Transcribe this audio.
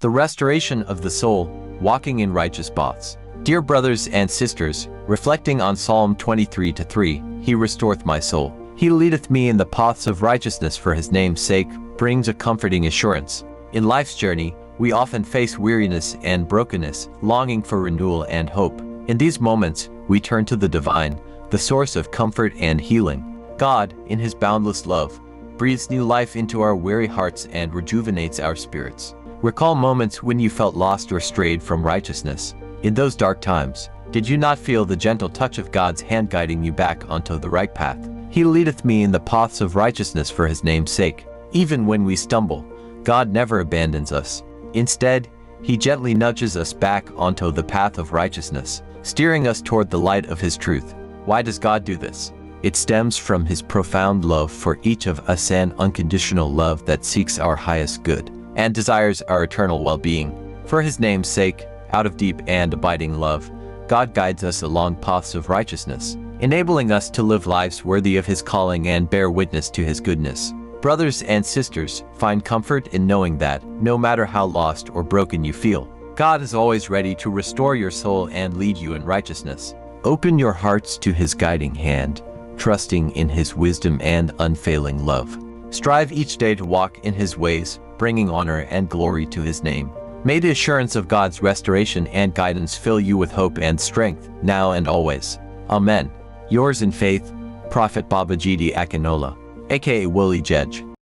The restoration of the soul, walking in righteous paths. Dear brothers and sisters, reflecting on Psalm 23:3, He restoreth my soul. He leadeth me in the paths of righteousness for His name's sake, brings a comforting assurance. In life's journey, we often face weariness and brokenness, longing for renewal and hope. In these moments, we turn to the divine, the source of comfort and healing. God, in His boundless love, breathes new life into our weary hearts and rejuvenates our spirits. Recall moments when you felt lost or strayed from righteousness. In those dark times, did you not feel the gentle touch of God's hand guiding you back onto the right path? He leadeth me in the paths of righteousness for His name's sake. Even when we stumble, God never abandons us. Instead, He gently nudges us back onto the path of righteousness, steering us toward the light of His truth. Why does God do this? It stems from His profound love for each of us, an unconditional love that seeks our highest good and desires our eternal well-being. For His name's sake, out of deep and abiding love, God guides us along paths of righteousness, enabling us to live lives worthy of His calling and bear witness to His goodness. Brothers and sisters, find comfort in knowing that, no matter how lost or broken you feel, God is always ready to restore your soul and lead you in righteousness. Open your hearts to His guiding hand, trusting in His wisdom and unfailing love. Strive each day to walk in His ways, bringing honor and glory to His name. May the assurance of God's restoration and guidance fill you with hope and strength, now and always. Amen. Yours in faith, Prophet Babajide Akinola, aka Willie Jedge.